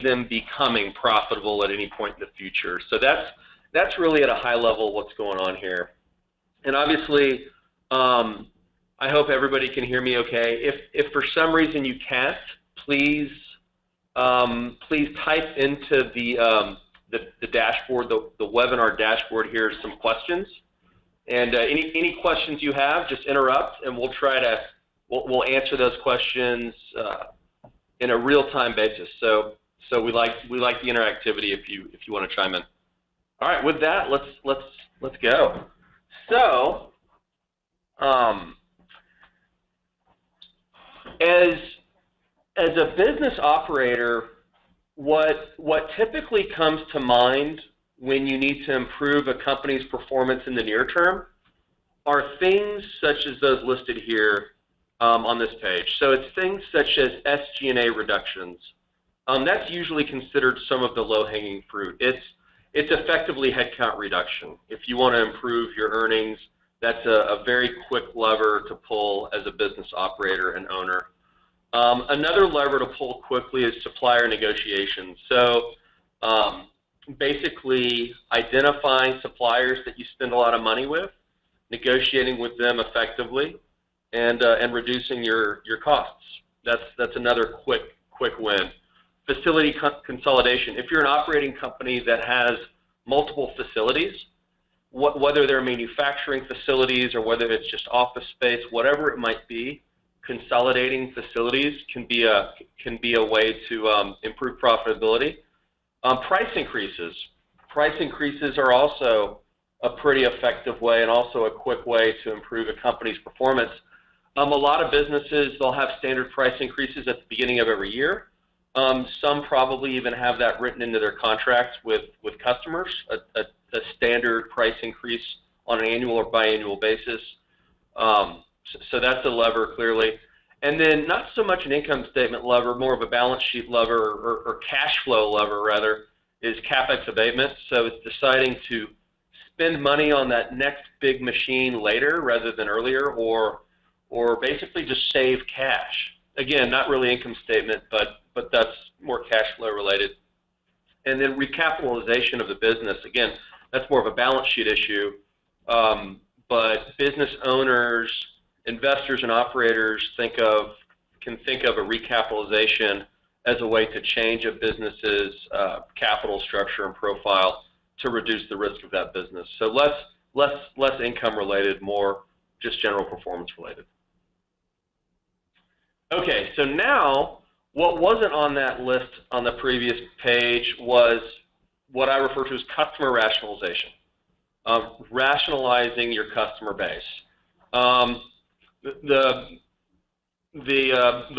them becoming profitable at any point in the future. So that's really at a high level what's going on here. And obviously, I hope everybody can hear me okay. If for some reason you can't, please type into the dashboard, the webinar dashboard here, some questions. And any questions you have, just interrupt, and we'll answer those questions in a real-time basis. So we like the interactivity if you want to chime in. All right, with that, let's go. So as a business operator, what typically comes to mind when you need to improve a company's performance in the near term are things such as those listed here on this page. So it's things such as SG&A reductions. That's usually considered some of the low-hanging fruit. It's effectively headcount reduction. If you want to improve your earnings, that's a very quick lever to pull as a business operator and owner. Another lever to pull quickly is supplier negotiation. So basically identifying suppliers that you spend a lot of money with, negotiating with them effectively, and reducing your costs. That's another quick win. Facility consolidation. If you're an operating company that has multiple facilities, whether they're manufacturing facilities or whether it's just office space, whatever it might be, consolidating facilities can be a way to improve profitability. Price increases. Price increases are also a pretty effective way and also a quick way to improve a company's performance. A lot of businesses, they'll have standard price increases at the beginning of every year. Some probably even have that written into their contracts with customers, a standard price increase on an annual or biannual basis. So that's a lever, clearly. And then not so much an income statement lever, more of a balance sheet lever or cash flow lever, rather, is CapEx abatement. So it's deciding to spend money on that next big machine later rather than earlier, or basically just save cash. Again, not really income statement, but that's more cash flow related. And then recapitalization of the business. Again, that's more of a balance sheet issue, but business owners, investors, and operators can think of a recapitalization as a way to change a business's capital structure and profile to reduce the risk of that business. So less income related, more just general performance related. Okay, so now what wasn't on that list on the previous page was what I refer to as customer rationalization, rationalizing your customer base. The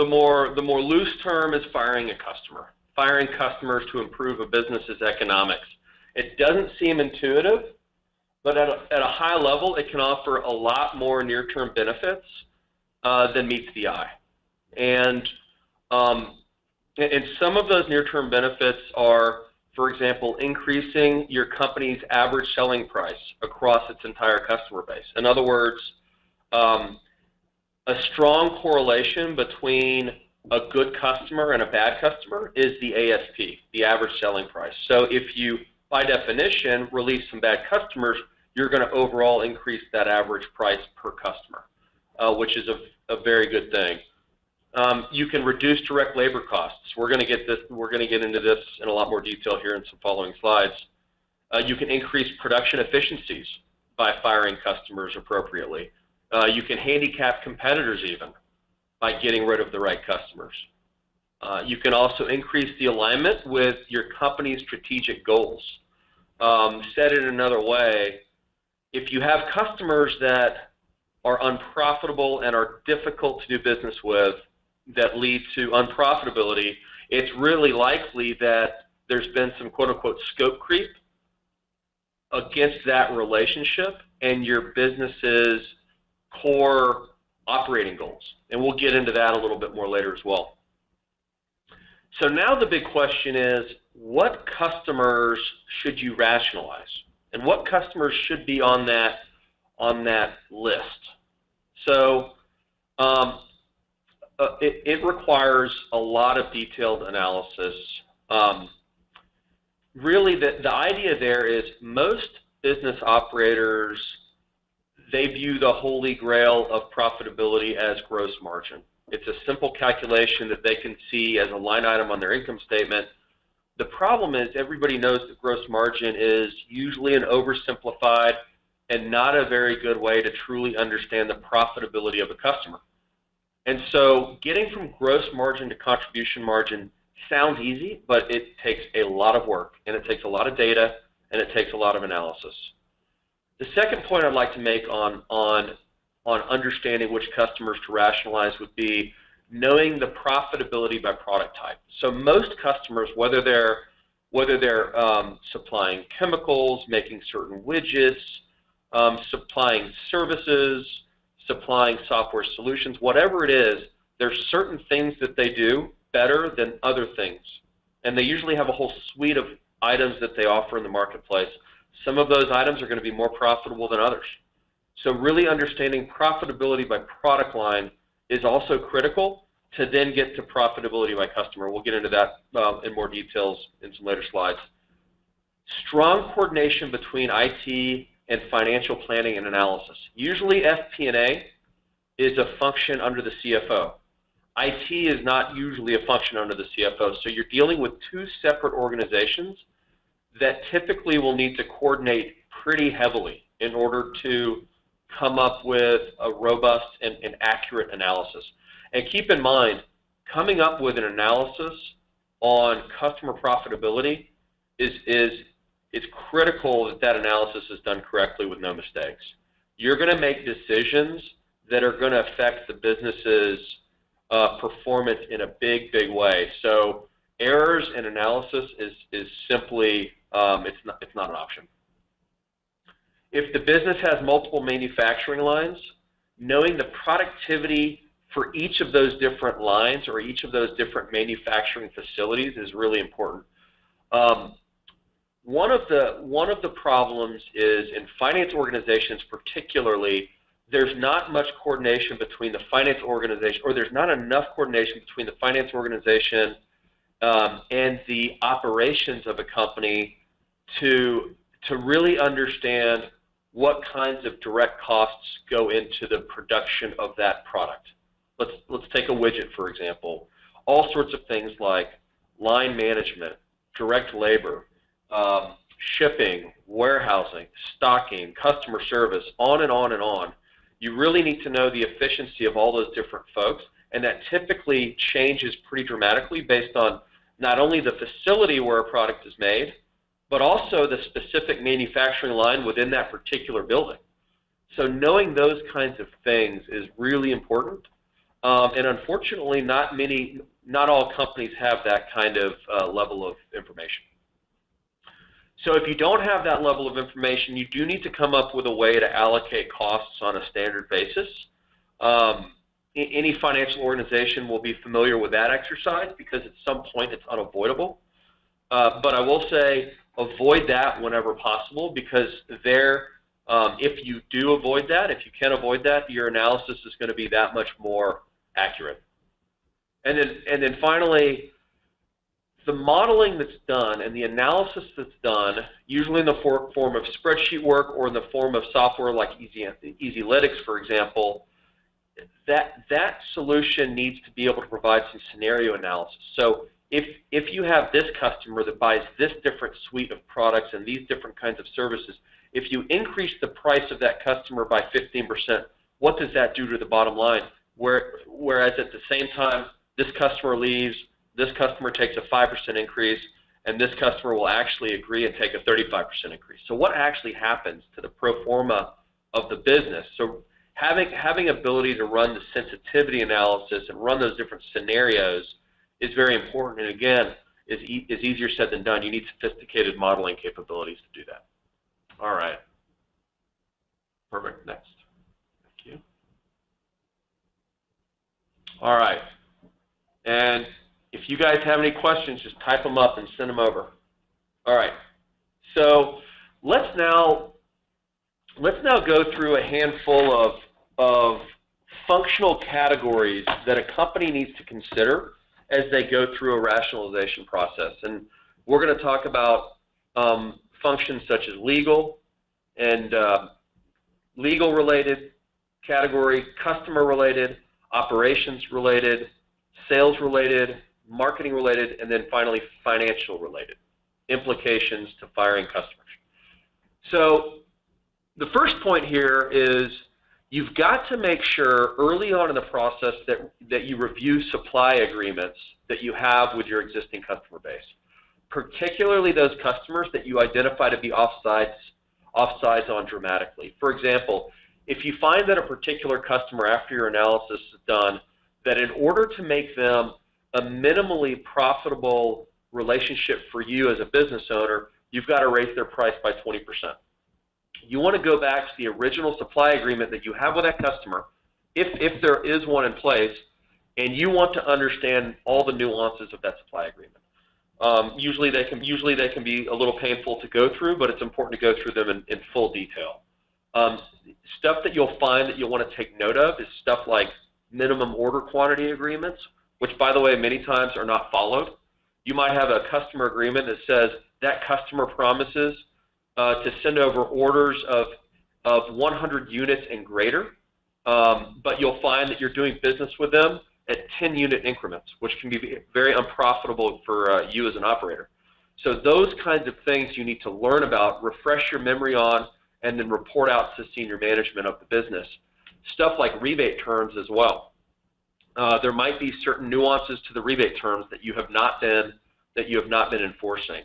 more loose term is firing a customer, firing customers to improve a business's economics. It doesn't seem intuitive, but at a high level, it can offer a lot more near-term benefits than meets the eye. And some of those near-term benefits are, for example, increasing your company's average selling price across its entire customer base. In other words, a strong correlation between a good customer and a bad customer is the ASP, the average selling price. So if you, by definition, release some bad customers, you're going to overall increase that average price per customer, which is a very good thing. You can reduce direct labor costs. We're going to get into this in a lot more detail here in some following slides. You can increase production efficiencies by firing customers appropriately. You can handicap competitors even by getting rid of the right customers. You can also increase the alignment with your company's strategic goals. Said in another way, if you have customers that are unprofitable and are difficult to do business with, that lead to unprofitability, it's really likely that there's been some quote-unquote scope creep against that relationship and your business's core operating goals. And we'll get into that a little bit more later as well. So now the big question is, what customers should you rationalize? And what customers should be on that list? So it requires a lot of detailed analysis Really, the idea there is most business operators, they view the holy grail of profitability as gross margin. It's a simple calculation that they can see as a line item on their income statement. The problem is everybody knows that gross margin is usually an oversimplified and not a very good way to truly understand the profitability of a customer. And so getting from gross margin to contribution margin sounds easy, but it takes a lot of work, and it takes a lot of data, and it takes a lot of analysis. The second point I'd like to make on understanding which customers to rationalize would be knowing the profitability by product type. So most customers, whether they're supplying chemicals, making certain widgets, supplying services, supplying software solutions, whatever it is, there's certain things that they do better than other things. And they usually have a whole suite of items that they offer in the marketplace. Some of those items are going to be more profitable than others. So really understanding profitability by product line is also critical to then get to profitability by customer. We'll get into that in more details in some later slides. Strong coordination between IT and financial planning and analysis. Usually FP&A is a function under the CFO. IT is not usually a function under the CFO, so you're dealing with two separate organizations that typically will need to coordinate pretty heavily in order to come up with a robust and accurate analysis. And keep in mind, coming up with an analysis on customer profitability it's critical that that analysis is done correctly with no mistakes. You're going to make decisions that are going to affect the business's performance in a big, big way. So errors in analysis is simply, it's not an option. If the business has multiple manufacturing lines, knowing the productivity for each of those different lines or each of those different manufacturing facilities is really important. One of the problems is in finance organizations particularly, there's not much coordination between the finance organization, or there's not enough coordination between the finance organization and the operations of a company to really understand what kinds of direct costs go into the production of that product. Let's take a widget, for example. All sorts of things like line management, direct labor, shipping, warehousing, stocking, customer service, on and on and on. You really need to know the efficiency of all those different folks, and that typically changes pretty dramatically based on not only the facility where a product is made, but also the specific manufacturing line within that particular building. So knowing those kinds of things is really important, and unfortunately not all companies have that kind of level of information. So if you don't have that level of information, you do need to come up with a way to allocate costs on a standard basis. Any financial organization will be familiar with that exercise because at some point it's unavoidable. But I will say avoid that whenever possible, because if you do avoid that, if you can avoid that, your analysis is going to be that much more accurate. And then finally, the modeling that's done and the analysis that's done, usually in the form of spreadsheet work or in the form of software like EasyLytics, for example, that solution needs to be able to provide some scenario analysis. So if you have this customer that buys this different suite of products and these different kinds of services, if you increase the price of that customer by 15%, what does that do to the bottom line? Whereas at the same time, this customer leaves, this customer takes a 5% increase, and this customer will actually agree and take a 35% increase. So what actually happens to the pro forma of the business? So having ability to run the sensitivity analysis and run those different scenarios is very important, and again, is easier said than done. You need sophisticated modeling capabilities to do that. All right. Perfect. Next. Thank you. All right. And if you guys have any questions, just type them up and send them over. All right. So let's now go through a handful of functional categories that a company needs to consider as they go through a rationalization process. And we're going to talk about functions such as legal and legal-related category, customer-related, operations-related, sales-related, marketing-related, and then finally financial-related implications to firing customers. So the first point here is you've got to make sure early on in the process that you review supply agreements that you have with your existing customer base, particularly those customers that you identify to be offsides on dramatically. For example, if you find that a particular customer, after your analysis is done, that in order to make them a minimally profitable relationship for you as a business owner, you've got to raise their price by 20%. You want to go back to the original supply agreement that you have with that customer, if there is one in place, and you want to understand all the nuances of that supply agreement. Usually they can be a little painful to go through, but it's important to go through them in full detail. Stuff that you'll find that you'll want to take note of is stuff like minimum order quantity agreements, which, by the way, many times are not followed. You might have a customer agreement that says that customer promises to send over orders of 100 units and greater, but you'll find that you're doing business with them at 10-unit increments, which can be very unprofitable for you as an operator. So those kinds of things you need to learn about, refresh your memory on, and then report out to senior management of the business. Stuff like rebate terms as well. There might be certain nuances to the rebate terms that you have not been enforcing.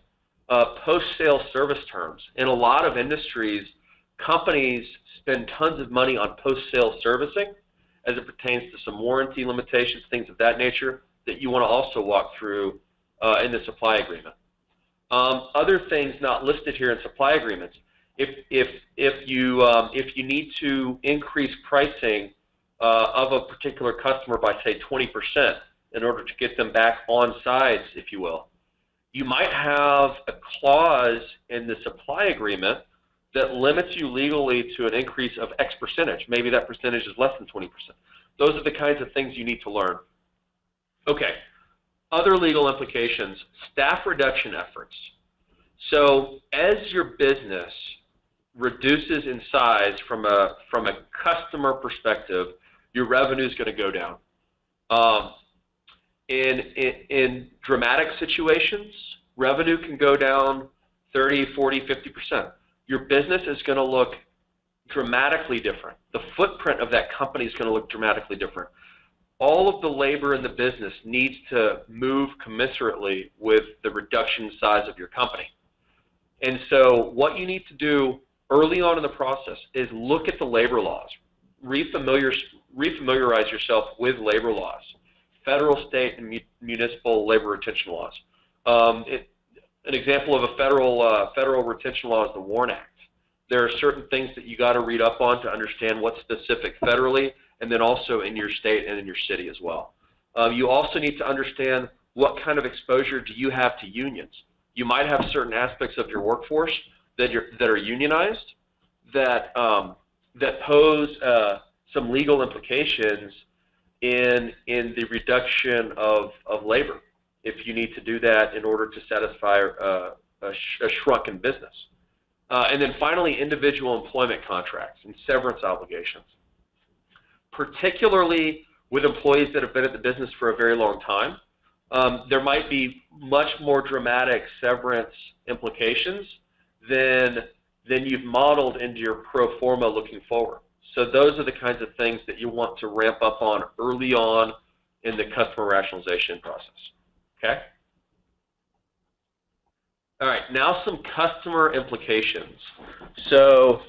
Post-sale service terms. In a lot of industries, companies spend tons of money on post-sale servicing as it pertains to some warranty limitations, things of that nature, that you want to also walk through in the supply agreement. Other things not listed here in supply agreements. If you need to increase pricing of a particular customer by, say, 20% in order to get them back on sides, if you will, you might have a clause in the supply agreement that limits you legally to an increase of X percentage. Maybe that percentage is less than 20%. Those are the kinds of things you need to learn. Okay, other legal implications, staff reduction efforts. So as your business reduces in size from a customer perspective, your revenue is going to go down. In dramatic situations, revenue can go down 30, 40, 50%. Your business is going to look dramatically different. The footprint of that company is going to look dramatically different. All of the labor in the business needs to move commensurately with the reduction size of your company. And so what you need to do early on in the process is look at the labor laws. Refamiliarize yourself with labor laws, federal, state, and municipal labor retention laws. An example of a federal retention law is the WARN Act. There are certain things that you got to read up on to understand what's specific federally, and then also in your state and in your city as well. You also need to understand what kind of exposure do you have to unions. You might have certain aspects of your workforce that are unionized that pose some legal implications in the reduction of labor, if you need to do that in order to satisfy a shrunken business. And then finally, individual employment contracts and severance obligations. Particularly with employees that have been at the business for a very long time, there might be much more dramatic severance implications than you've modeled into your pro forma looking forward. So those are the kinds of things that you want to ramp up on early on in the customer rationalization process. Okay? All right, now some customer implications. So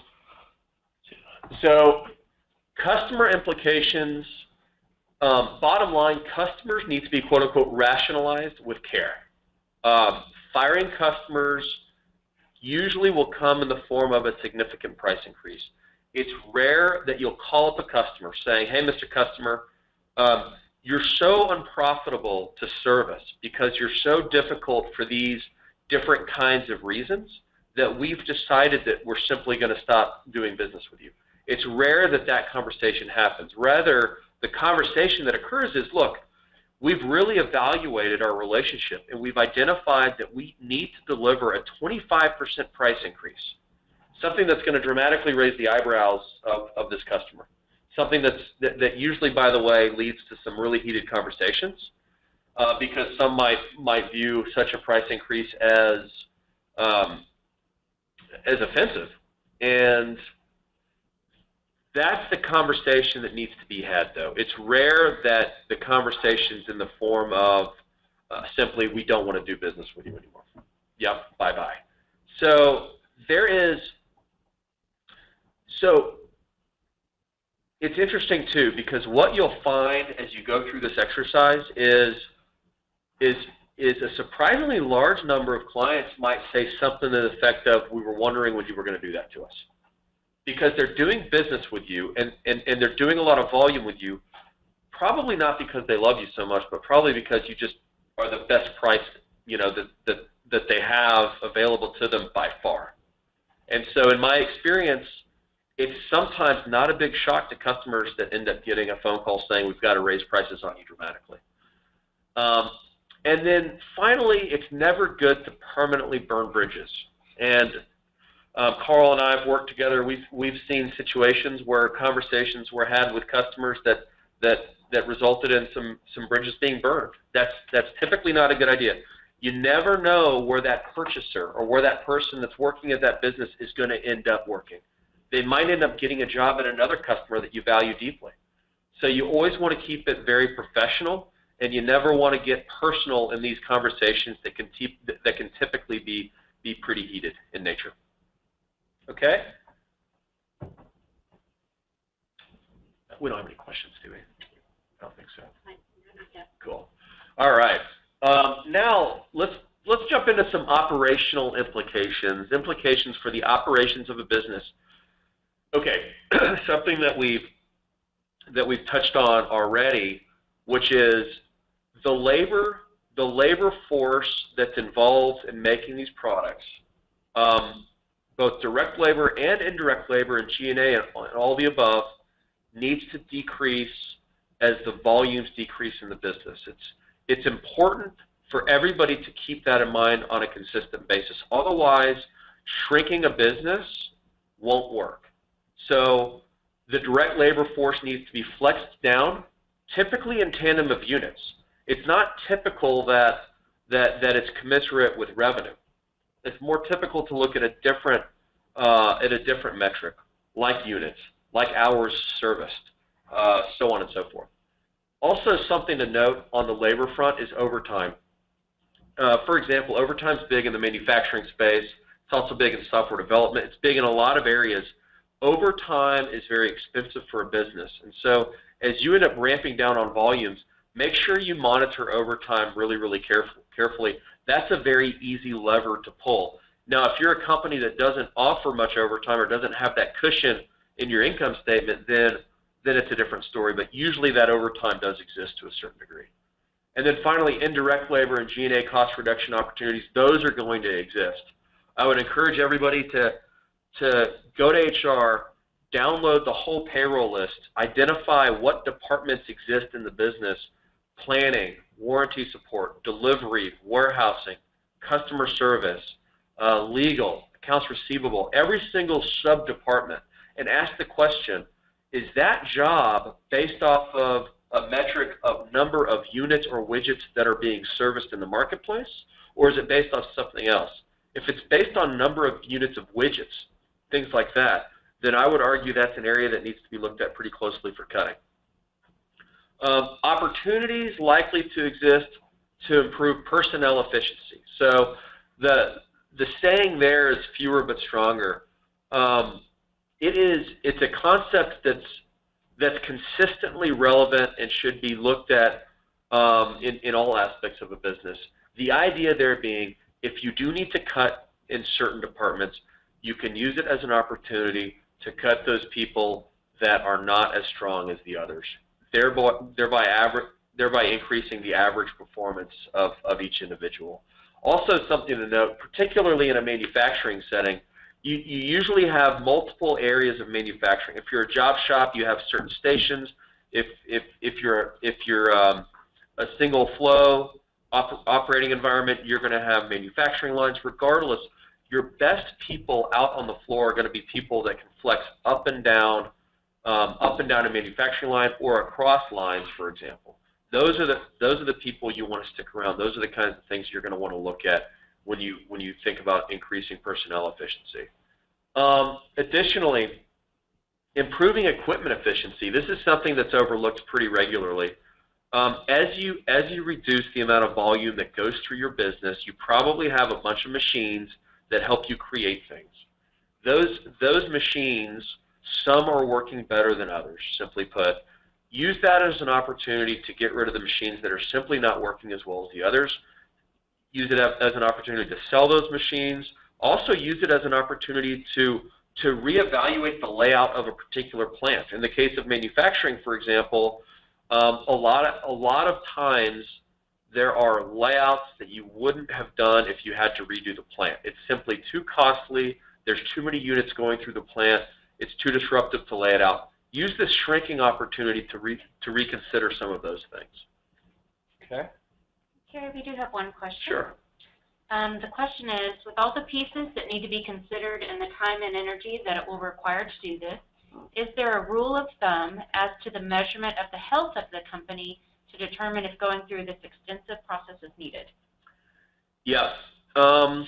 customer implications, bottom line, customers need to be quote unquote rationalized with care. Firing customers usually will come in the form of a significant price increase. It's rare that you'll call up a customer saying, hey, Mr. Customer, you're so unprofitable to service because you're so difficult for these different kinds of reasons that we've decided that we're simply going to stop doing business with you. It's rare that that conversation happens. Rather, the conversation that occurs is, look, we've really evaluated our relationship, and we've identified that we need to deliver a 25% price increase, something that's going to dramatically raise the eyebrows of this customer, something that usually, by the way, leads to some really heated conversations, because some might view such a price increase as offensive, and that's the conversation that needs to be had, though. It's rare that the conversation's in the form of simply, we don't want to do business with you anymore. Yep, bye-bye. So it's interesting, too, because what you'll find as you go through this exercise is a surprisingly large number of clients might say something to the effect of, we were wondering when you were going to do that to us. Because they're doing business with you, and they're doing a lot of volume with you, probably not because they love you so much, but probably because you just are the best price, that they have available to them by far. And so in my experience, it's sometimes not a big shock to customers that end up getting a phone call saying, we've got to raise prices on you dramatically. And then finally, it's never good to permanently burn bridges. And Carl and I have worked together. We've seen situations where conversations were had with customers that resulted in some bridges being burned. That's typically not a good idea. You never know where that purchaser or where that person that's working at that business is going to end up working. They might end up getting a job at another customer that you value deeply. So you always want to keep it very professional, and you never want to get personal in these conversations that can typically be pretty heated in nature. Okay? We don't have any questions, do we? I don't think so. Cool. All right. Now let's jump into some operational implications for the operations of a business. Okay, something that we've touched on already, which is the labor force that's involved in making these products. Both direct labor and indirect labor and G&A and all the above needs to decrease as the volumes decrease in the business. It's important for everybody to keep that in mind on a consistent basis. Otherwise, shrinking a business won't work. So the direct labor force needs to be flexed down, typically in tandem of units. It's not typical that it's commensurate with revenue. It's more typical to look at a different metric, like units, like hours serviced, so on and so forth. Also, something to note on the labor front is overtime. For example, overtime's big in the manufacturing space. It's also big in software development. It's big in a lot of areas. Overtime is very expensive for a business, and so as you end up ramping down on volumes, make sure you monitor overtime really, really carefully. That's a very easy lever to pull. Now, if you're a company that doesn't offer much overtime or doesn't have that cushion in your income statement, then it's a different story, but usually that overtime does exist to a certain degree. And then finally, indirect labor and G&A cost reduction opportunities, those are going to exist. I would encourage everybody to go to HR, download the whole payroll list, identify what departments exist in the business: planning, warranty support, delivery, warehousing, customer service, legal, accounts receivable, every single sub-department, and ask the question, is that job based off of a metric of number of units or widgets that are being serviced in the marketplace, or is it based on something else? If it's based on number of units of widgets, things like that, then I would argue that's an area that needs to be looked at pretty closely for cutting. Opportunities likely to exist to improve personnel efficiency. So the saying there is fewer but stronger. It's a concept that's consistently relevant and should be looked at in all aspects of a business. The idea there being, if you do need to cut in certain departments, you can use it as an opportunity to cut those people that are not as strong as the others, thereby increasing the average performance of each individual. Also, something to note, particularly in a manufacturing setting, you usually have multiple areas of manufacturing. If you're a job shop, you have certain stations. If you're a single flow operating environment, you're going to have manufacturing lines. Regardless, your best people out on the floor are going to be people that can flex up and down a manufacturing line or across lines, for example. Those are the people you want to stick around. Those are the kinds of things you're going to want to look at when you think about increasing personnel efficiency. Additionally, improving equipment efficiency. This is something that's overlooked pretty regularly. As you reduce the amount of volume that goes through your business, you probably have a bunch of machines that help you create things. Those machines, some are working better than others, simply put. Use that as an opportunity to get rid of the machines that are simply not working as well as the others. Use it as an opportunity to sell those machines. Also use it as an opportunity to reevaluate the layout of a particular plant. In the case of manufacturing, for example, a lot of times there are layouts that you wouldn't have done if you had to redo the plant. It's simply too costly. There's too many units going through the plant. It's too disruptive to lay it out. Use this shrinking opportunity to reconsider some of those things. Okay? Kerry, we do have one question. Sure. The question is, with all the pieces that need to be considered and the time and energy that it will require to do this, is there a rule of thumb as to the measurement of the health of the company to determine if going through this extensive process is needed? Yes. The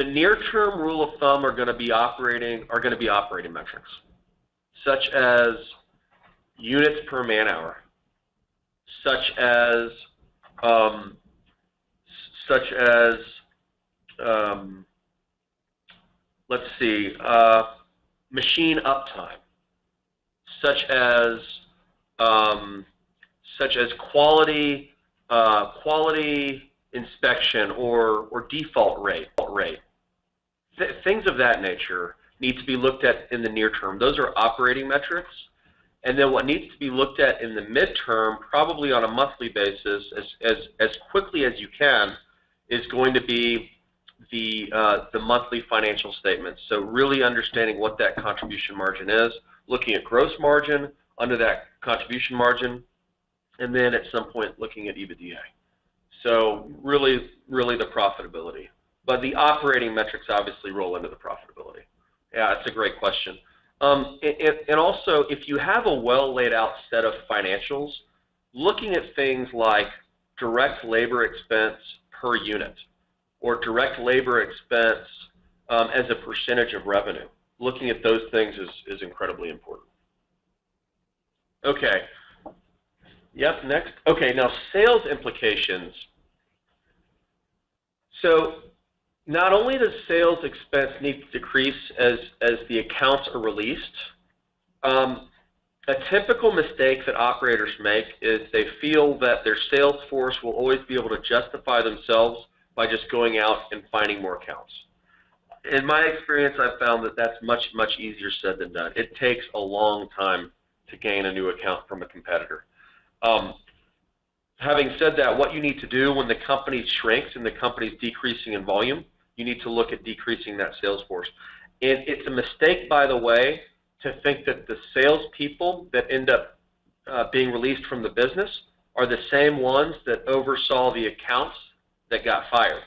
near-term rule of thumb are going to be operating metrics, such as units per man hour, such as let's see, machine uptime, such as quality inspection or default rate. Things of that nature need to be looked at in the near term. Those are operating metrics. And then what needs to be looked at in the midterm, probably on a monthly basis, as quickly as you can, is going to be the monthly financial statements. So really understanding what that contribution margin is, looking at gross margin under that contribution margin, and then at some point looking at EBITDA. So really the profitability. But the operating metrics obviously roll into the profitability. Yeah, that's a great question. And also, if you have a well laid out set of financials, looking at things like direct labor expense per unit or direct labor expense as a percentage of revenue, looking at those things is incredibly important. Okay. Yep, next. Okay, now sales implications. So not only does sales expense need to decrease as the accounts are released, a typical mistake that operators make is they feel that their sales force will always be able to justify themselves by just going out and finding more accounts. In my experience, I've found that that's much easier said than done. It takes a long time to gain a new account from a competitor. Having said that, what you need to do when the company shrinks and the company's decreasing in volume, you need to look at decreasing that sales force. And it's a mistake, by the way, to think that the salespeople that end up being released from the business are the same ones that oversaw the accounts that got fired.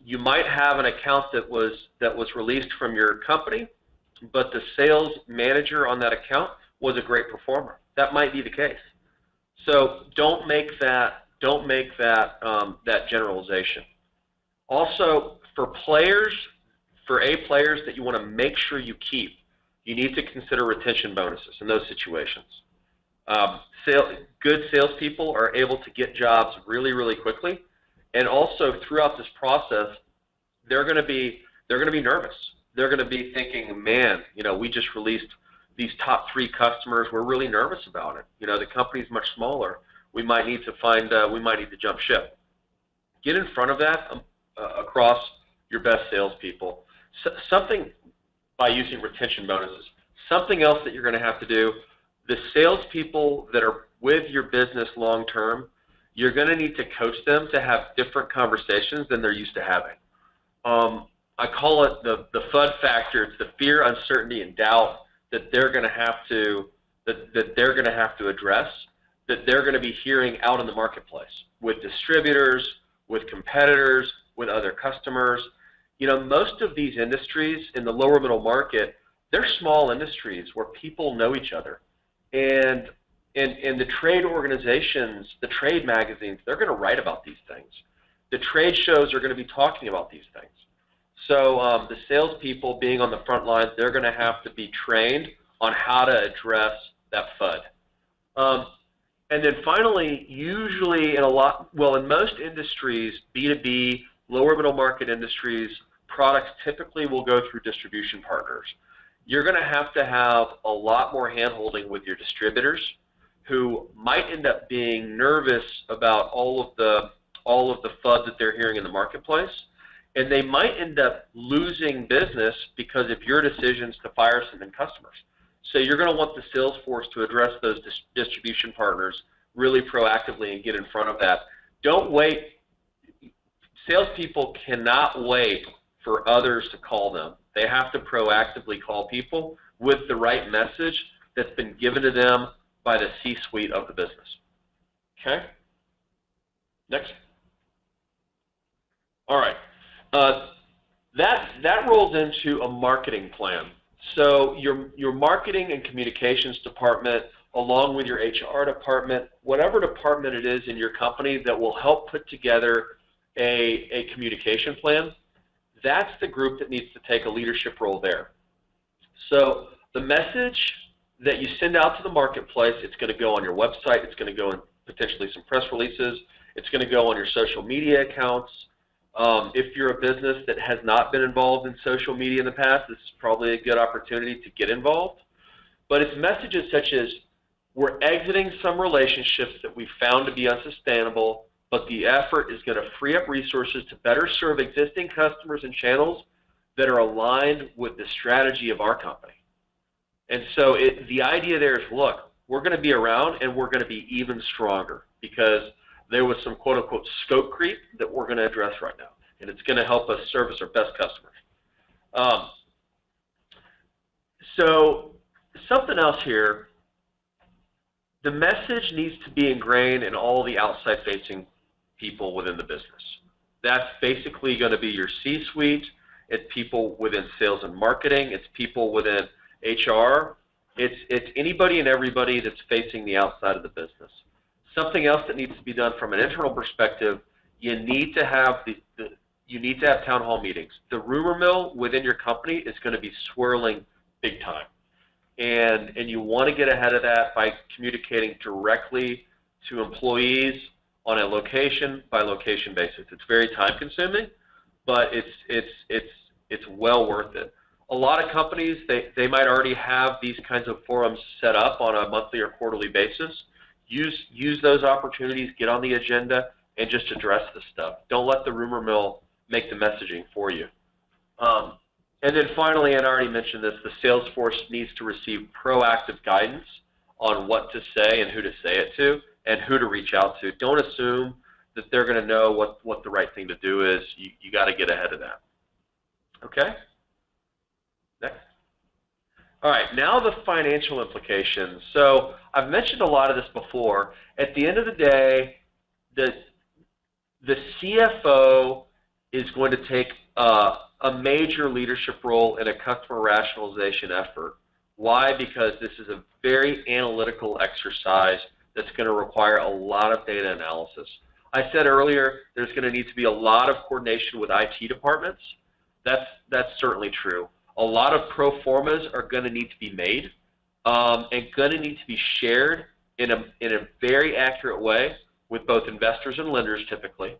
You might have an account that was released from your company, but the sales manager on that account was a great performer. That might be the case. So don't make that generalization. Also, for players that you want to make sure you keep, you need to consider retention bonuses in those situations. Good salespeople are able to get jobs really quickly, and also throughout this process, they're going to be nervous. They're going to be thinking, man, we just released these top 3 customers. We're really nervous about it. The company's much smaller. We might need to jump ship. Get in front of that across your best salespeople. Something by using retention bonuses. Something else that you're going to have to do, the salespeople that are with your business long term, you're going to need to coach them to have different conversations than they're used to having. I call it the FUD factor. It's the fear, uncertainty, and doubt that they're going to have to address. that they're going to be hearing out in the marketplace with distributors, with competitors, with other customers. You know, most of these industries in the lower middle market, they're small industries where people know each other. And the trade organizations, the trade magazines, they're going to write about these things. The trade shows are going to be talking about these things. So the salespeople being on the front lines, they're going to have to be trained on how to address that FUD. And then finally, usually in in most industries, B2B, lower middle market industries, products typically will go through distribution partners. You're going to have a lot more hand-holding with your distributors who might end up being nervous about all of the FUD that they're hearing in the marketplace, and they might end up losing business because of your decisions to fire some customers. So you're going to want the sales force to address those distribution partners really proactively and get in front of that. Don't wait. Salespeople cannot wait for others to call them. They have to proactively call people with the right message that's been given to them by the C-suite of the business. Okay? Next. All right. That rolls into a marketing plan. So your marketing and communications department, along with your HR department, whatever department it is in your company that will help put together a communication plan, that's the group that needs to take a leadership role there. So the message that you send out to the marketplace, it's going to go on your website, it's going to go in potentially some press releases, it's going to go on your social media accounts. If you're a business that has not been involved in social media in the past, this is probably a good opportunity to get involved. But it's messages such as, we're exiting some relationships that we found to be unsustainable, but the effort is going to free up resources to better serve existing customers and channels that are aligned with the strategy of our company. And so the idea there is, look, we're going to be around and we're going to be even stronger because there was some quote-unquote scope creep that we're going to address right now, and it's going to help us service our best customers. So something else here, the message needs to be ingrained in all the outside-facing people within the business. That's basically going to be your C-suite. It's people within sales and marketing. It's people within HR. It's anybody and everybody that's facing the outside of the business. Something else that needs to be done from an internal perspective, you need to have town hall meetings. The rumor mill within your company is going to be swirling big time. And you want to get ahead of that by communicating directly to employees on a location-by-location basis. It's very time-consuming, but it's well worth it. A lot of companies, they might already have these kinds of forums set up on a monthly or quarterly basis. Use those opportunities, get on the agenda, and just address this stuff. Don't let the rumor mill make the messaging for you. And then finally, and I already mentioned this, the sales force needs to receive proactive guidance on what to say and who to say it to and who to reach out to. Don't assume that they're going to know what the right thing to do is. You got to get ahead of that. Okay? Next. All right, now the financial implications. So I've mentioned a lot of this before. At the end of the day, the CFO is going to take a major leadership role in a customer rationalization effort. Why? Because this is a very analytical exercise that's going to require a lot of data analysis. I said earlier there's going to need to be a lot of coordination with IT departments. That's certainly true. A lot of pro formas are going to need to be made and going to need to be shared in a very accurate way with both investors and lenders typically.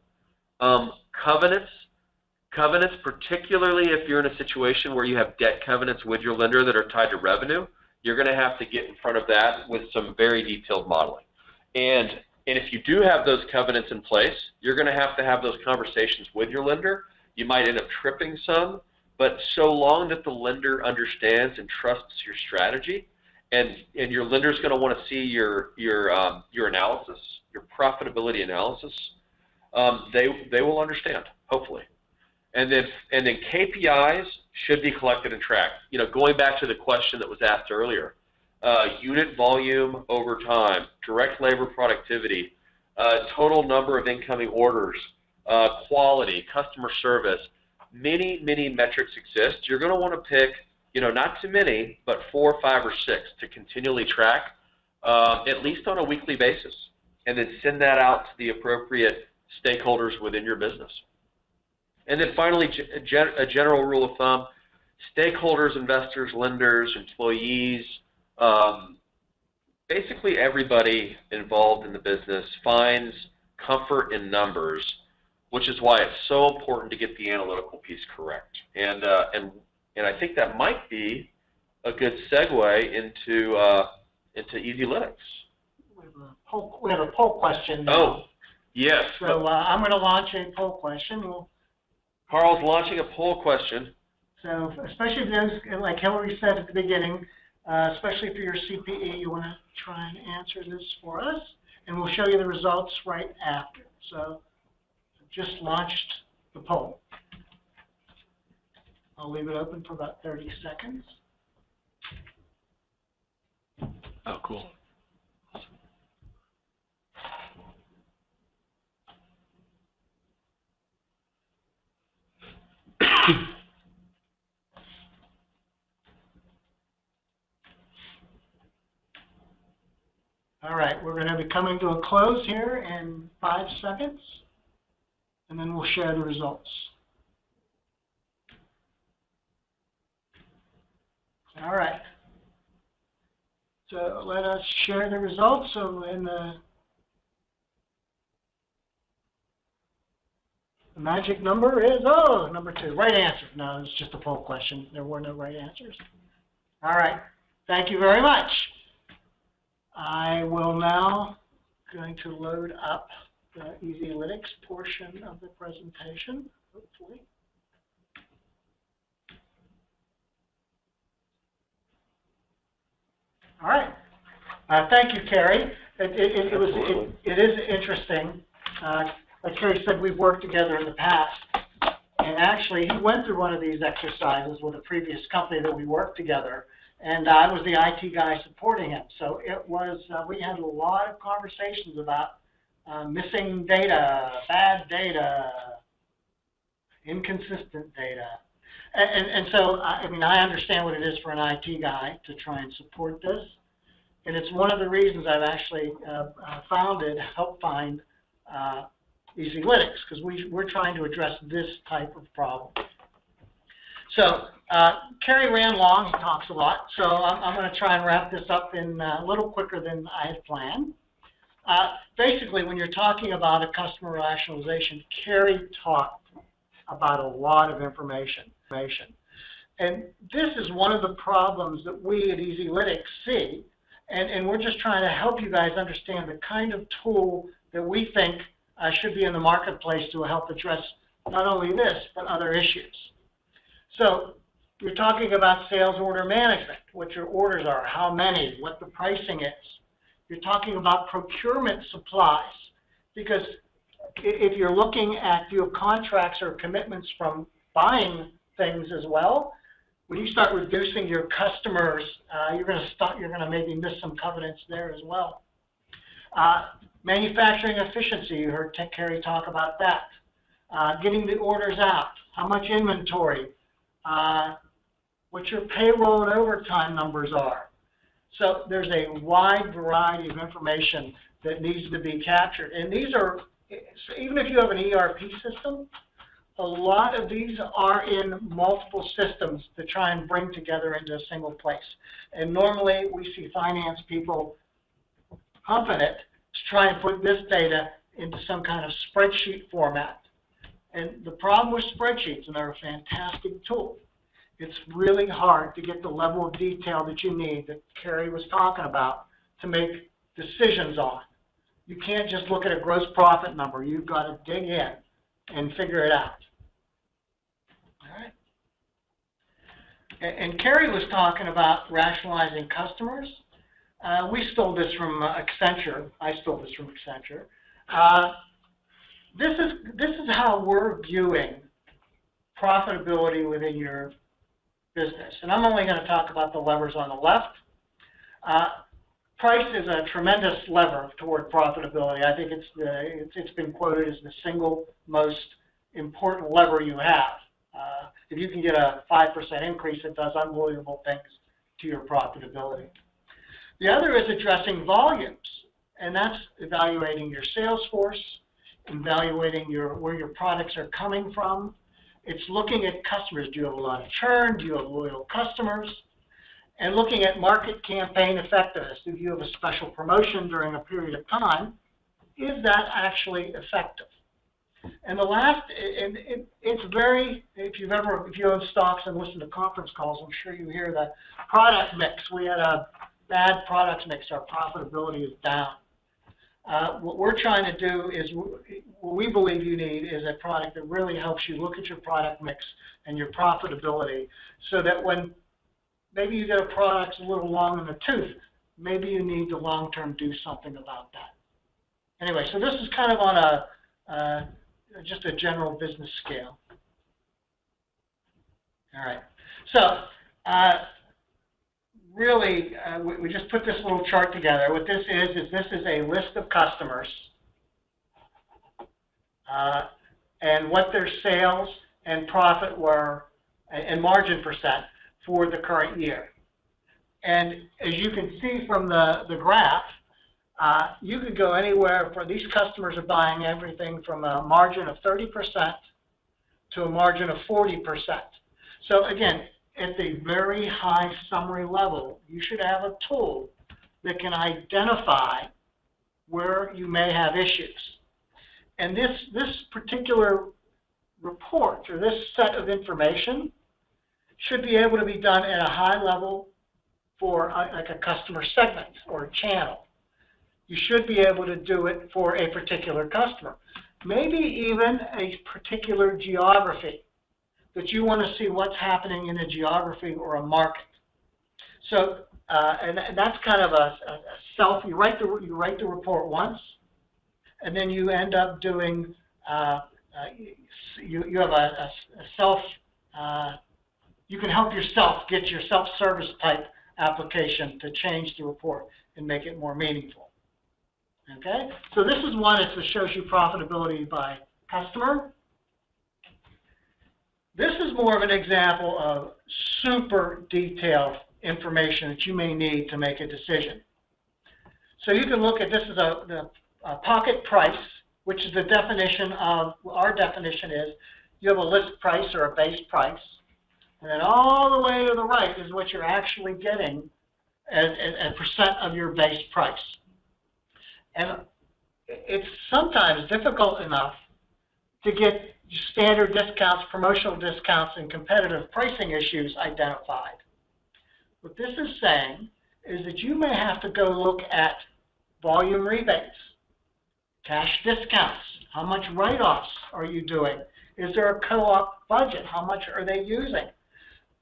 Covenants, particularly if you're in a situation where you have debt covenants with your lender that are tied to revenue, you're going to have to get in front of that with some very detailed modeling. And if you do have those covenants in place, you're going to have those conversations with your lender. You might end up tripping some, but so long that the lender understands and trusts your strategy, and your lender's going to want to see your analysis, your profitability analysis, they will understand, hopefully. And then KPIs should be collected and tracked. You know, going back to the question that was asked earlier, unit volume over time, direct labor productivity, total number of incoming orders, quality, customer service. Many metrics exist. You're going to want to pick, not too many, but 4, 5, or 6 to continually track, at least on a weekly basis, and then send that out to the appropriate stakeholders within your business. And then finally, a general rule of thumb: stakeholders, investors, lenders, employees, basically everybody involved in the business finds comfort in numbers, which is why it's so important to get the analytical piece correct. And I think that might be a good segue into EasyLytics. We have a poll question now. Oh, yes. So I'm going to launch a poll question. Carl's launching a poll question. So especially those, like Hillary said at the beginning, especially for your CPE, you want to try and answer this for us, and we'll show you the results right after. So just launched the poll. I'll leave it open for about 30 seconds. Oh, cool. All right, we're going to be coming to a close here in 5 seconds, and then we'll share the results. All right. So let us share the results. So in the magic number is, number 2, right answer. No, it's just a poll question. There were no right answers. All right. Thank you very much. I will now going to load up the EasyLytics portion of the presentation, hopefully. All right. Thank you, Kerry. It is interesting. Like Kerry said, we've worked together in the past. And actually, he went through one of these exercises with a previous company that we worked together. And I was the IT guy supporting him. So it was, we had a lot of conversations about missing data, bad data, inconsistent data. And so, I mean, I understand what it is for an IT guy to try and support this. And it's one of the reasons I've actually helped find EasyLytics, because we're trying to address this type of problem. So, Kerry ran long, he talks a lot, so I'm going to try and wrap this up in a little quicker than I had planned. Basically, when you're talking about a customer rationalization, Kerry talked about a lot of information. And this is one of the problems that we at EasyLytics see, and we're just trying to help you guys understand the kind of tool that we think should be in the marketplace to help address not only this, but other issues. So you're talking about sales order management, what your orders are, how many, what the pricing is. You're talking about procurement supplies, because if you're looking at, do you have contracts or commitments from buying things as well, when you start reducing your customers, you're going to maybe miss some covenants there as well. Manufacturing efficiency, you heard Kerry talk about that. Getting the orders out, how much inventory, what your payroll and overtime numbers are. So there's a wide variety of information that needs to be captured. And these are, even if you have an ERP system, a lot of these are in multiple systems to try and bring together into a single place. And normally we see finance people humping it to try and put this data into some kind of spreadsheet format. And the problem with spreadsheets, and they're a fantastic tool, it's really hard to get the level of detail that you need that Kerry was talking about to make decisions on. You can't just look at a gross profit number. You've got to dig in and figure it out. All right. And Kerry was talking about rationalizing customers. We stole this from Accenture. I stole this from Accenture. This is how we're viewing profitability within your business. And I'm only going to talk about the levers on the left. Price is a tremendous lever toward profitability. I think it's been quoted as the single most important lever you have. If you can get a 5% increase, it does unbelievable things to your profitability. The other is addressing volumes, and that's evaluating your sales force, evaluating where your products are coming from. It's looking at customers. Do you have a lot of churn? Do you have loyal customers? And looking at market campaign effectiveness. If you have a special promotion during a period of time, is that actually effective? And the last, and it's very, if you own stocks and listen to conference calls, I'm sure you hear the product mix. We had a bad product mix. Our profitability is down. What we're trying to do is, what we believe you need is a product that really helps you look at your product mix and your profitability, so that when maybe you get a product a little long in the tooth, maybe you need to long-term do something about that. Anyway, so this is kind of on a just a general business scale. All right. So really, we just put this little chart together. What this is this is a list of customers and what their sales and profit were and margin percent for the current year. And as you can see from the graph, you could go anywhere. For these customers are buying everything from a margin of 30% to a margin of 40%. So again, at the very high summary level, you should have a tool that can identify where you may have issues. And this particular report, or this set of information, should be able to be done at a high level for like a customer segment or a channel. You should be able to do it for a particular customer, maybe even a particular geography, that you want to see what's happening in a geography or a market. So, and that's kind of a self. You write the report once, and then you end up doing. You have a self. You can help yourself get your self-service type application to change the report and make it more meaningful. Okay, so this is one that shows you profitability by customer. This is more of an example of super detailed information that you may need to make a decision. So you can look at this as the pocket price, which is the definition of, our definition is, you have a list price or a base price, and then all the way to the right is what you're actually getting as a percent of your base price. And it's sometimes difficult enough to get standard discounts, promotional discounts, and competitive pricing issues identified. What this is saying is that you may have to go look at volume rebates, cash discounts, how much write-offs are you doing? Is there a co-op budget? How much are they using?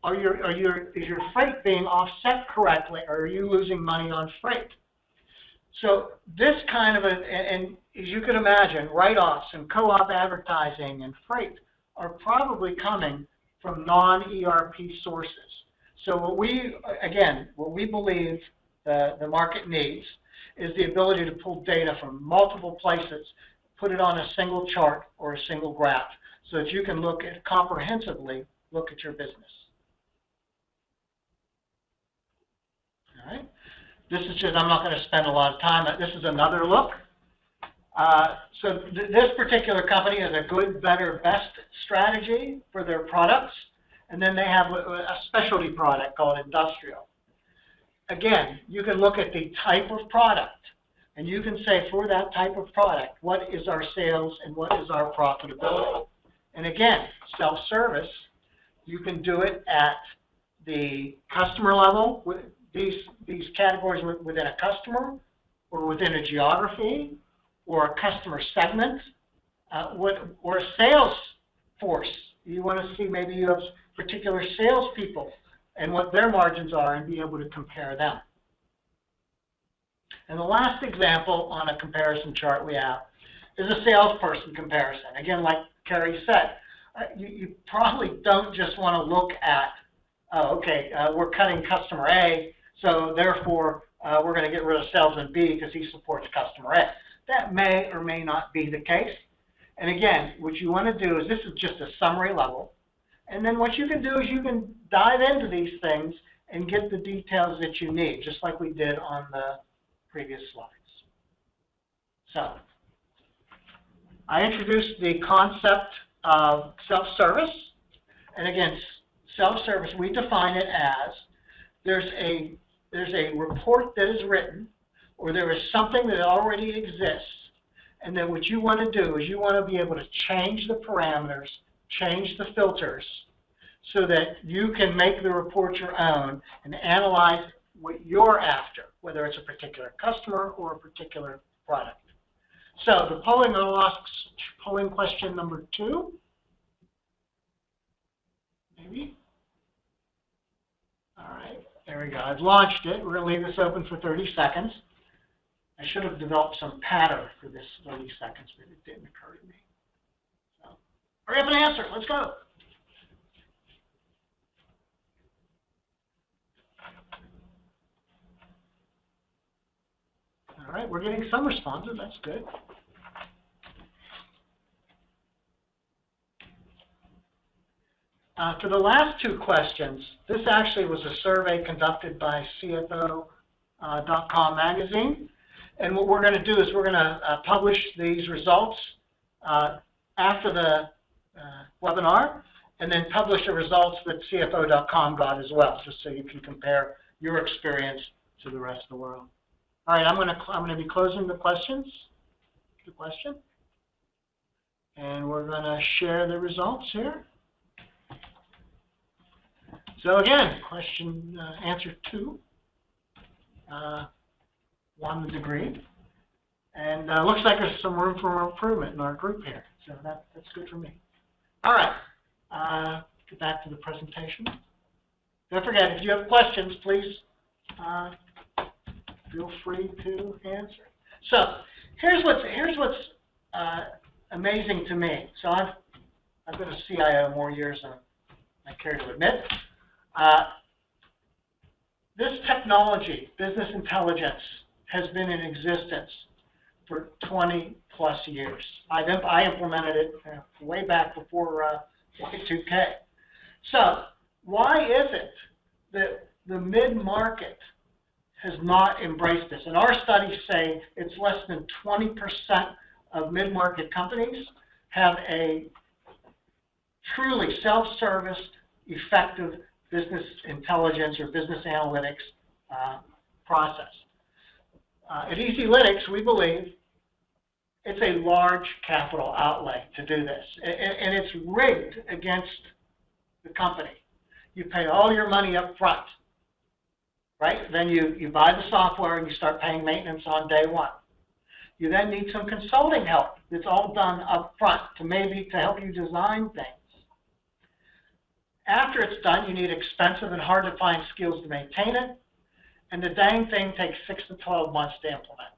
Is your freight being offset correctly, or are you losing money on freight? So this kind of and as you can imagine, write-offs and co-op advertising and freight are probably coming from non-ERP sources. So what we believe the market needs is the ability to pull data from multiple places, put it on a single chart or a single graph, so that you can look at comprehensively look at your business. All right. This is just, I'm not going to spend a lot of time. This is another look. So this particular company has a good, better, best strategy for their products. And then they have a specialty product called industrial. Again, you can look at the type of product. And you can say, for that type of product, what is our sales and what is our profitability? And again, self-service, you can do it at the customer level, with these categories within a customer, or within a geography, or a customer segment, or a sales force. You want to see, maybe you have particular salespeople and what their margins are, and be able to compare them. And the last example on a comparison chart we have is a salesperson comparison. Again, like Carrie said, you probably don't just want to look at, we're cutting customer A, so therefore we're going to get rid of salesman B because he supports customer A. That may or may not be the case. And again, what you want to do is, this is just a summary level. And then what you can do is you can dive into these things and get the details that you need, just like we did on the previous slides. So, I introduced the concept of self-service. And again, self-service, we define it as there's a report that is written, or there is something that already exists, and then what you want to do is you want to be able to change the parameters, change the filters, so that you can make the report your own and analyze what you're after, whether it's a particular customer or a particular product. So the polling question number 2, maybe. All right, there we go. I've launched it. We're going to leave this open for 30 seconds. I should have developed some pattern for this 30 seconds, but it didn't occur to me. So, hurry up and answer. Let's go. All right, we're getting some responses. That's good. For the last 2 questions, this actually was a survey conducted by CFO.com magazine. And what we're going to do is we're going to publish these results after the webinar, and then publish the results that CFO.com got as well, just so you can compare your experience to the rest of the world. All right, I'm going to be closing the question, and we're going to share the results here. So again, answer 2. Won the degree, and looks like there's some room for improvement in our group here, so that's good for me. All right, get back to the presentation. Don't forget, if you have questions, please feel free to answer. So here's what's amazing to me. So I've been a CIO more years than I care to admit. This technology, business intelligence, has been in existence for 20+ years. I implemented it way back before Y2K. So why is it that the mid-market has not embraced this? And our studies say it's less than 20% of mid-market companies have a truly self-service, effective business intelligence or business analytics process. At EasyLinux, we believe it's a large capital outlay to do this, and it's rigged against the company. You pay all your money up front, right? Then you buy the software and you start paying maintenance on day 1. You then need some consulting help. It's all done up front to help you design things. After it's done, you need expensive and hard to find skills to maintain it, and the dang thing takes 6 to 12 months to implement.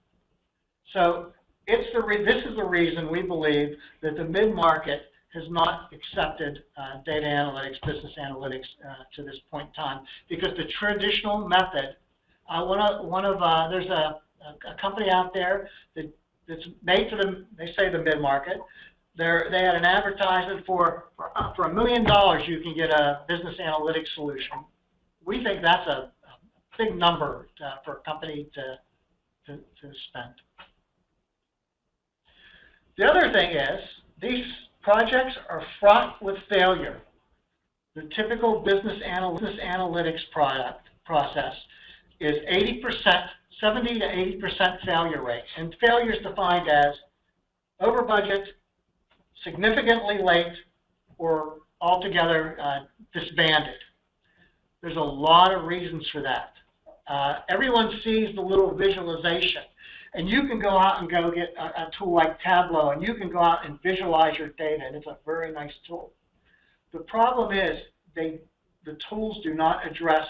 So this is the reason we believe that the mid-market has not accepted data analytics, business analytics to this point in time, because the traditional method, there's a company out there that's made for they say the mid-market. They had an advertisement for $1 million you can get a business analytics solution. We think that's a big number for a company to spend. The other thing is, these projects are fraught with failure. The typical business analytics process is 70 to 80% failure rate. And failure is defined as over budget, significantly late, or altogether disbanded. There's a lot of reasons for that. Everyone sees the little visualization. And you can go out and go get a tool like Tableau, and you can go out and visualize your data, and it's a very nice tool. The problem is the tools do not address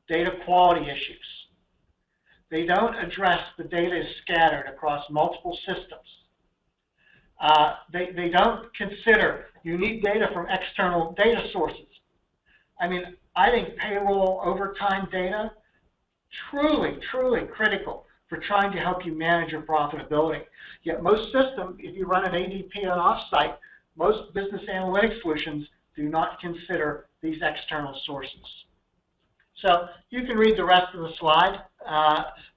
data quality issues. They don't address the data is scattered across multiple systems. They don't consider unique data from external data sources. I mean, I think payroll overtime data truly, truly critical for trying to help you manage your profitability. Yet most systems, if you run an ADP on offsite, most business analytics solutions do not consider these external sources. So you can read the rest of the slide,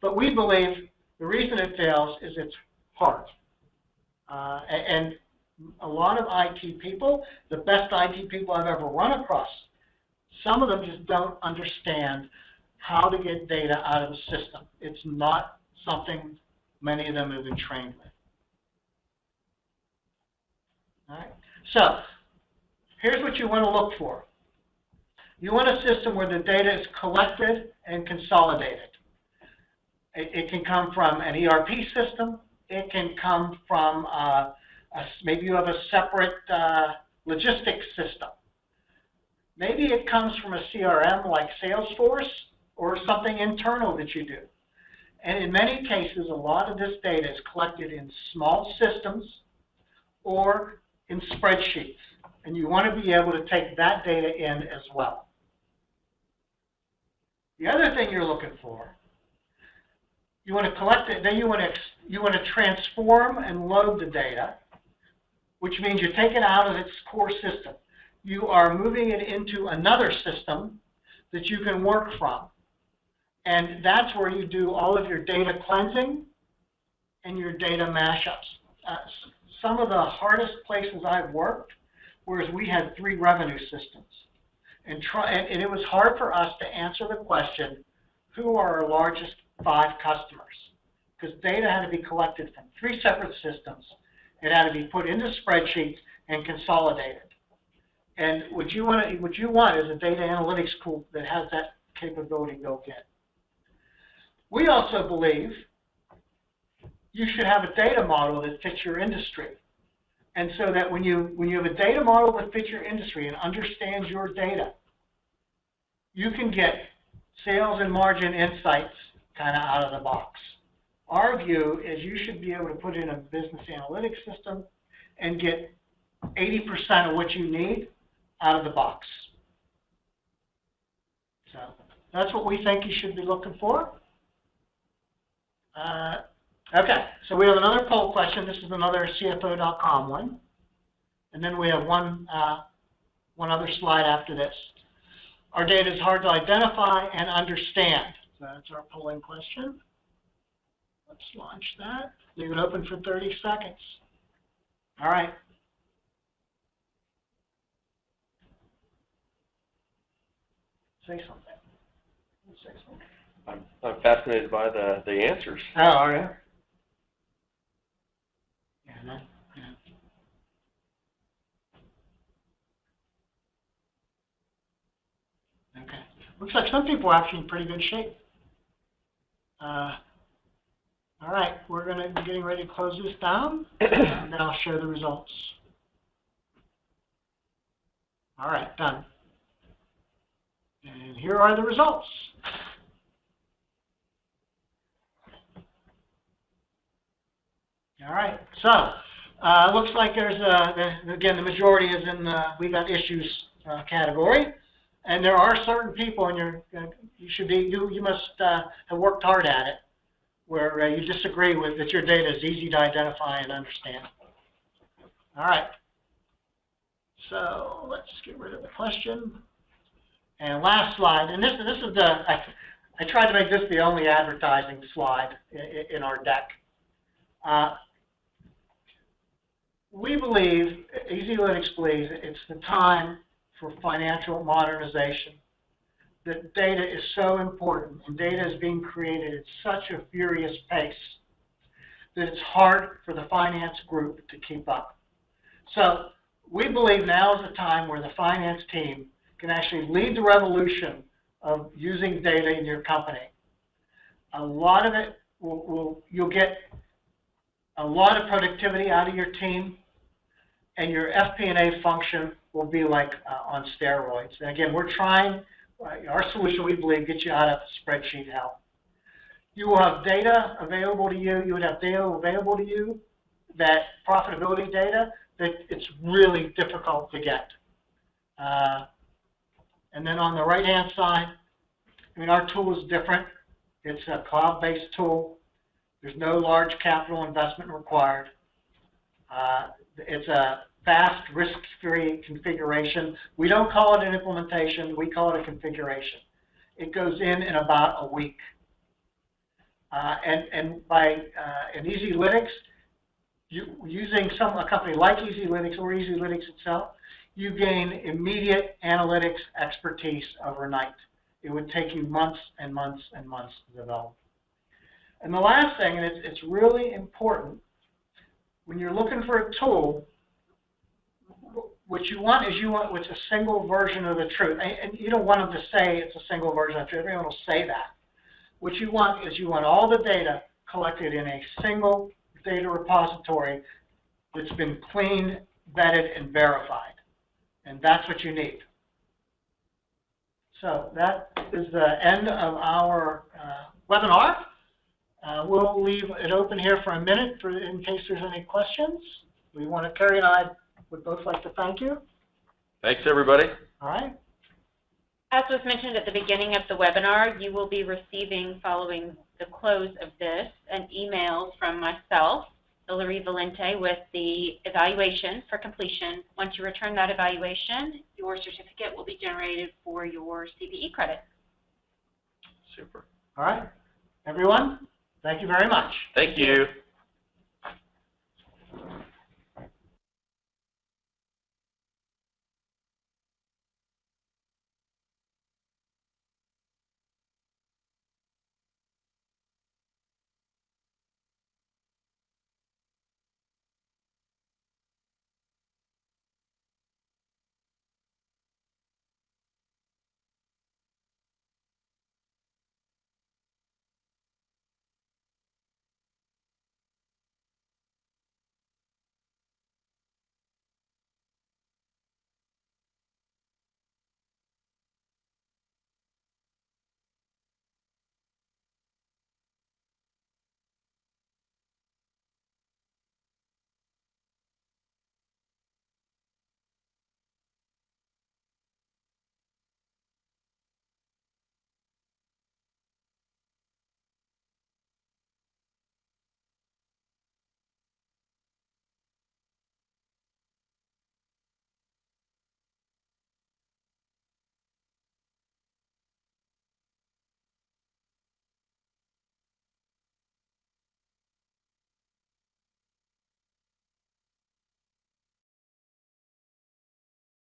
but we believe the reason it fails is it's hard. And a lot of IT people, the best IT people I've ever run across, some of them just don't understand how to get data out of the system. It's not something many of them have been trained with. All right. So here's what you want to look for. You want a system where the data is collected and consolidated. It can come from an ERP system. It can come from maybe you have a separate logistics system. Maybe it comes from a CRM like Salesforce or something internal that you do. And in many cases, a lot of this data is collected in small systems or in spreadsheets. And you want to be able to take that data in as well. The other thing you're looking for, you want to collect it, then you want to transform and load the data, which means you take it out of its core system. You are moving it into another system that you can work from. And that's where you do all of your data cleansing and your data mashups. Some of the hardest places I've worked was we had 3 revenue systems. And it was hard for us to answer the question, who are our largest 5 customers? Because data had to be collected from 3 separate systems. It had to be put into spreadsheets and consolidated. And what you want is a data analytics tool that has that capability built in. We also believe you should have a data model that fits your industry. And so that when you have a data model that fits your industry and understands your data, you can get sales and margin insights kind of out of the box. Our view is you should be able to put in a business analytics system and get 80% of what you need out of the box. So that's what we think you should be looking for. Okay, so we have another poll question. This is another CFO.com one. And then we have one other slide after this. Our data is hard to identify and understand. So that's our polling question. Let's launch that. Leave it open for 30 seconds. All right. Say something. Say something. I'm fascinated by the answers. Oh, are you? Yeah. Okay. Looks like some people are actually in pretty good shape. All right, we're going to be getting ready to close this down, and then I'll share the results. All right, done. And here are the results. All right, so looks like there's again the majority is in we got issues category, and there are certain people in your you must have worked hard at it where you disagree with that your data is easy to identify and understand. All right, so let's get rid of the question. And last slide, and this is I tried to make this the only advertising slide in our deck. We believe, EasyLinux believes, it's the time for financial modernization. That data is so important, and data is being created at such a furious pace that it's hard for the finance group to keep up. So we believe now is the time where the finance team can actually lead the revolution of using data in your company. A lot of it you'll get a lot of productivity out of your team, and your FP&A function will be like on steroids. And again, we're trying, our solution, we believe, gets you out of spreadsheet hell. You will have data available to you. You would have data available to you, that profitability data, that it's really difficult to get. And then on the right-hand side, I mean, our tool is different. It's a cloud-based tool. There's no large capital investment required. It's a fast, risk-free configuration. We don't call it an implementation. We call it a configuration. It goes in about a week. And in EasyLytics, using a company like EasyLytics or EasyLytics itself, you gain immediate analytics expertise overnight. It would take you months and months and months to develop. And the last thing, and it's really important, when you're looking for a tool, what you want is what's a single version of the truth. And you don't want them to say it's a single version of the truth. Everyone will say that. What you want is all the data collected in a single data repository that's been cleaned, vetted, and verified. And that's what you need. So that is the end of our webinar. We'll leave it open here for a minute in case there's any questions. Carrie and I would both like to thank you. Thanks, everybody. All right. As was mentioned at the beginning of the webinar, you will be receiving, following the close of this, an email from myself, Hilary Valente, with the evaluation for completion. Once you return that evaluation, your certificate will be generated for your CPE credit. Super. All right. Everyone, thank you very much. Thank you.